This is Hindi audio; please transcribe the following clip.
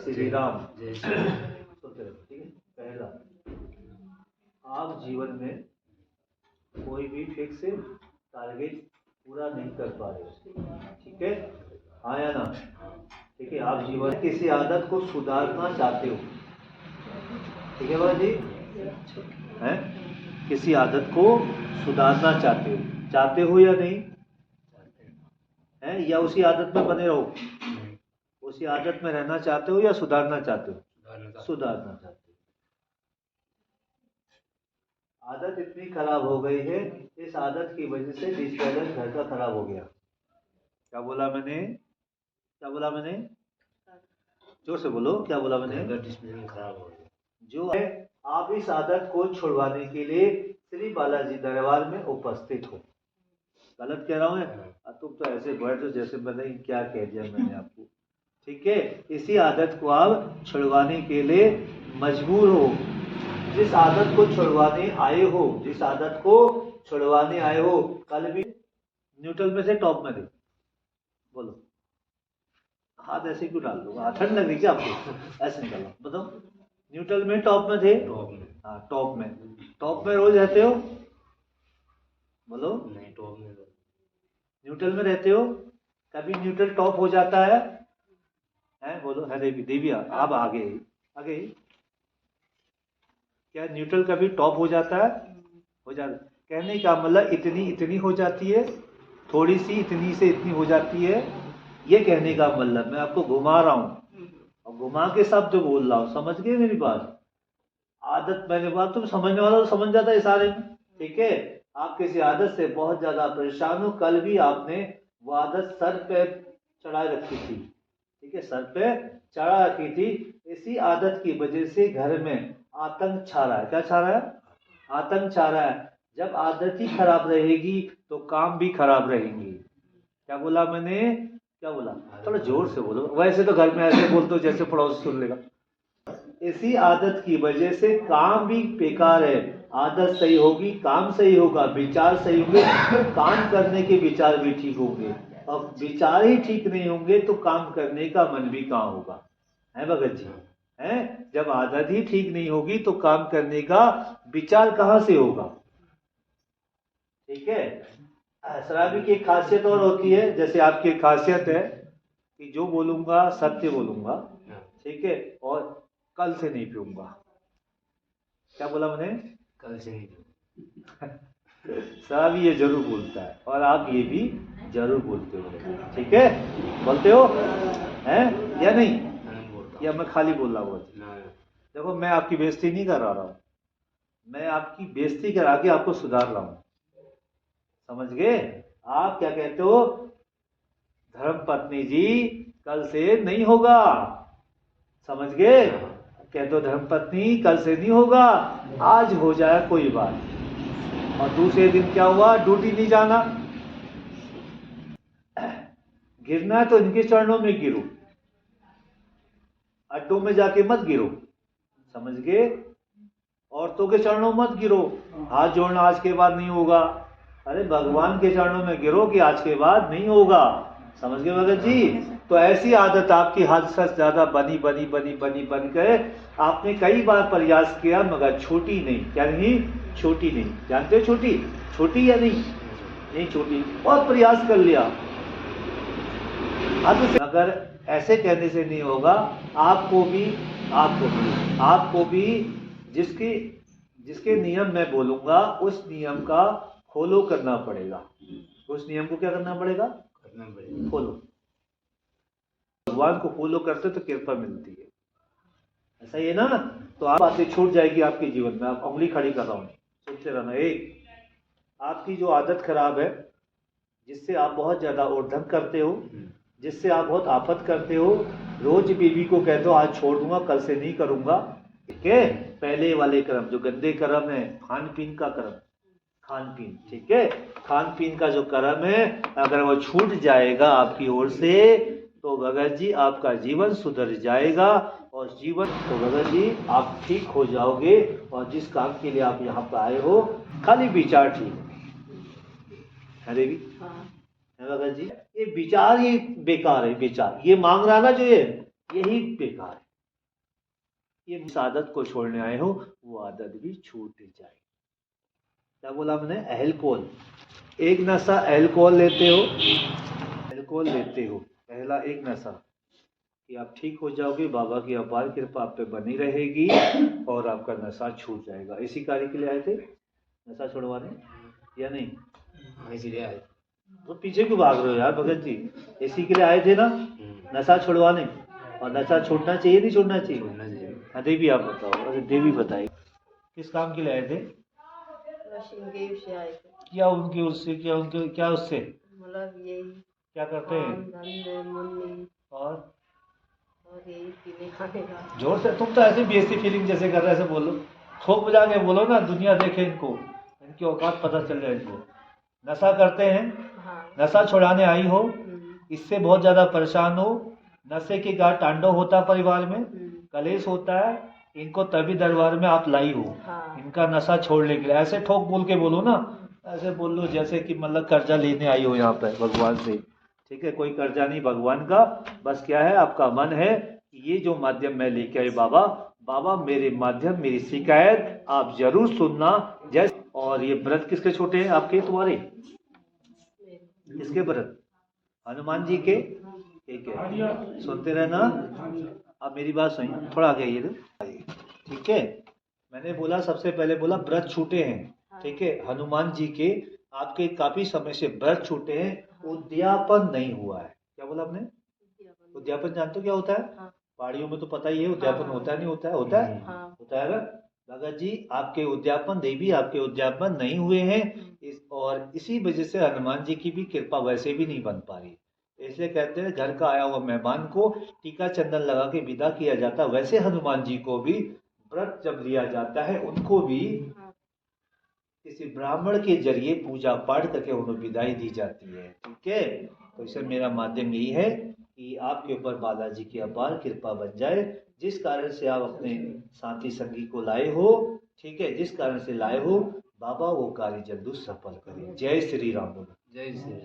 श्री राम। सुनते रहो, ठीक है। पहला, आप जीवन में कोई भी फिक्स टारगेट पूरा नहीं कर पा रहे, ठीक है, हाँ या ना? ठीक है, आप जीवन में किसी आदत को सुधारना चाहते हो, ठीक है बाबा जी, हैं? किसी आदत को सुधारना चाहते हो या नहीं हैं? या उसी आदत में बने रहो? उसी आदत में रहना चाहते हो या सुधारना चाहते हो? सुधारना चाहते हो। आदत इतनी खराब हो गई है, इस आदत की वजह से डिश बैलेंस घर का खराब हो गया। क्या बोला मैंने? क्या बोला मैंने? जोर से बोलो, क्या बोला मैंने? डिस्प्ले खराब हो गया। जो है, आप इस आदत को छुड़वाने के लिए श्री बालाजी दरबार में उपस्थित हो। गलत कह रहा हूँ मैं? तुम तो ऐसे बैठ दो जैसे पता नहीं क्या कह दिया मैंने आपको, ठीक है। इसी आदत को आप छुड़वाने के लिए मजबूर हो। जिस आदत को छुड़वाने आए हो, जिस आदत को छुड़वाने आए हो, कल भी न्यूट्रल में से टॉप में थे, बोलो। हाथ ऐसे क्यों डाल दो? ठंड लग रही क्या आपको? ऐसे निकालो, बताओ। न्यूट्रल में टॉप में थे? हाँ, टॉप में। टॉप में रोज रहते हो? बोलो। नहीं, टॉप में न्यूट्रल में रहते हो? कभी न्यूट्रल टॉप हो जाता है? बोलो। है देविया, आप आगे आगे। क्या न्यूट्रल कभी टॉप हो जाता है? हो जाता। कहने का मतलब इतनी हो जाती है, थोड़ी सी इतनी से इतनी हो जाती है, ये कहने का मतलब। मैं आपको घुमा रहा हूँ और घुमा के शब्द बोल रहा हूँ, समझ गए मेरी बात? आदत मैंने बात, तुम समझने वाला तो समझ जाता है सारे में, ठीक है। आप किसी आदत से बहुत ज्यादा परेशान हो, कल भी आपने वो आदत सर पे चढ़ा रखी थी, ठीक है, सर पे चढ़ा रखी थी। इसी आदत की वजह से घर में आतंक छा रहा है। क्या छा रहा है? आतंक छा रहा है। जब आदत ही खराब रहेगी तो काम भी खराब रहेंगी। क्या बोला मैंने? क्या बोला? थोड़ा जोर से बोलो। वैसे तो घर में ऐसे बोलते हो जैसे पड़ोस सुन लेगा। इसी आदत की वजह से काम भी बेकार है। आदत सही होगी, काम सही होगा, विचार सही होंगे, काम करने के विचार भी ठीक होंगे। अब विचार ही ठीक नहीं होंगे तो काम करने का मन भी कहाँ होगा? है भगत जी? है, जब आदत ही ठीक नहीं होगी तो काम करने का विचार कहाँ से होगा? ठीक है। शराबी की एक खासियत और होती है, जैसे आपकी एक खासियत है कि जो बोलूंगा सत्य बोलूंगा, ठीक है, और कल से नहीं पीऊंगा। क्या बोला मैंने? कल से नहीं पीऊंगा। शराबी ये जरूर बोलता है और आप ये भी जरूर बोलते हो, ठीक है, बोलते हो हैं या नहीं? या मैं खाली बोल रहा हूँ? देखो, मैं आपकी बेइज्जती नहीं करा रहा हूँ, मैं आपकी बेइज्जती करा के आपको सुधार रहा हूँ, समझ गए? आप क्या कहते हो? धर्म पत्नी जी कल से नहीं होगा, समझ गए? कहते हो धर्म पत्नी कल से नहीं होगा, आज हो जाए कोई बात। और दूसरे दिन क्या हुआ? ड्यूटी नहीं जाना। गिरना है तो इनके चरणों में गिरो, अड्डों में जाके मत गिरो, समझ गए? औरतों के चरणों मत गिरो, हाथ जोड़ना आज के बाद नहीं होगा। अरे भगवान के चरणों में गिरो कि आज के बाद नहीं होगा, समझ गए भगत जी? तो ऐसी आदत आपकी हद से ज्यादा बन गए। आपने कई बार प्रयास किया मगर छोटी नहीं। क्या नहीं? छोटी नहीं। जानते हो छोटी? छोटी या नहीं? नहीं छोटी। बहुत प्रयास कर लिया, मगर ऐसे कहने से नहीं होगा। आपको भी जिसके नियम मैं बोलूंगा उस नियम का फॉलो करना पड़ेगा। उस नियम को क्या करना पड़ेगा? फॉलो। भगवान को फॉलो करते तो कृपा मिलती है, ऐसा ही है ना? तो आप बातें छूट जाएगी आपके जीवन में। आप उंगली खड़ी कर रहा हूं, सोचते रहना। एक, आपकी जो आदत खराब है, जिससे आप बहुत ज्यादा उर्धन करते हो, जिससे आप बहुत आफत करते हो, रोज बीवी को कहते हो आज छोड़ दूंगा, कल से नहीं करूंगा, ठीक है। पहले वाले कर्म जो गंदे कर्म है, खान पीन का कर्म, खान पीन, ठीक है, खान पीन का जो कर्म है, अगर वो छूट जाएगा आपकी ओर से तो भगत जी आपका जीवन सुधर जाएगा। और जीवन तो भगत जी आप ठीक हो जाओगे। और जिस काम के लिए आप यहाँ पर आए हो, खाली विचार ठीक है देवी, भगत जी, ये विचार ही बेकार है। विचार ये मांग रहा ना जो, ये यही बेकार है। ये इस आदत को छोड़ने आए हो, वो आदत भी छूट जाए। क्या बोला मैंने? अल्कोहल। एक नशा अल्कोहल लेते हो, अल्कोहल लेते हो, पहला एक नशा कि आप ठीक हो जाओगे, बाबा की अपार कृपा आप पे बनी रहेगी और आपका नशा छूट जाएगा। इसी कार्य के लिए आए थे, नशा छुड़वाने, या नहीं? हाँ, इसीलिए आए। तो पीछे क्यों भाग रहे हो यार भगत जी? इसी के लिए आए थे ना, नशा छुड़वाने। और नशा छोड़ना चाहिए नहीं छोड़ना चाहिए? छोड़ना चाहिए। हाँ देवी आप बताओ। अरे देवी बताइए किस काम के लिए आए थे? से आए थे। क्या उनकी उससे, क्या उनके, क्या उससे, मतलब यही क्या करते हैं? धंधे मुन्नी और यही पीने खाने का। जोर से, तुम तो ऐसे बेइज्जती फीलिंग जैसे कर रहे, ऐसे बोलो, ठोक बजा के बोलो ना, दुनिया देखे इनको, इनकी औकात पता चल जाए इनको। नशा करते हैं, हाँ। नशा छुड़ाने आई हो, इससे बहुत ज्यादा परेशान हो, नशे के गाढ़ तांडव होता है परिवार में, कलेश होता है, इनको तभी दरबार में आप लाई हो। हाँ। इनका नशा छोड़ने के लिए ऐसे ठोक बोल के बोलो ना, ऐसे बोल लो जैसे कि मतलब कर्जा लेने आई हो यहाँ पे भगवान से। ठीक है, कोई कर्जा नहीं भगवान का, बस क्या है आपका मन है कि ये जो माध्यम मैं लेके आई बाबा, बाबा मेरे माध्यम, मेरी शिकायत आप जरूर सुनना। जैसे, और ये व्रत किसके छोटे हैं आपके, तुम्हारे? किसके व्रत? हनुमान जी के। ठीक है, सुनते रहना। आप मेरी बात सुनिए, थोड़ा आगे आइए तो। ठीक है, मैंने बोला सबसे पहले बोला व्रत छूटे हैं। ठीक है, हनुमान जी के आपके काफी समय से व्रत छूटे हैं, उद्यापन नहीं हुआ है। क्या बोला आपने? उद्यापन जानते हो क्या होता है? पहाड़ियों में तो पता ही है उद्यापन होता है, नहीं होता है? होता है, होता है। भगत जी आपके उद्यापन, देवी आपके उद्यापन नहीं हुए हैं, और इसी वजह से हनुमान जी की भी कृपा वैसे भी नहीं बन पा रही। इसलिए कहते हैं घर का आया हुआ मेहमान को टीका चंदन लगा के विदा किया जाता है, वैसे हनुमान जी को भी व्रत जब लिया जाता है, उनको भी किसी ब्राह्मण के जरिए पूजा पाठ करके उन्हें विदाई दी जाती है। ठीक है, तो इससे मेरा माध्यम यही है कि आपके ऊपर बालाजी की अपार कृपा बन जाए, जिस कारण से आप अपने साथी संगी को लाए हो। ठीक है, जिस कारण से लाए हो बाबा, वो कार्य जल्द सफल करें। जय श्री राम। जय श्री राम।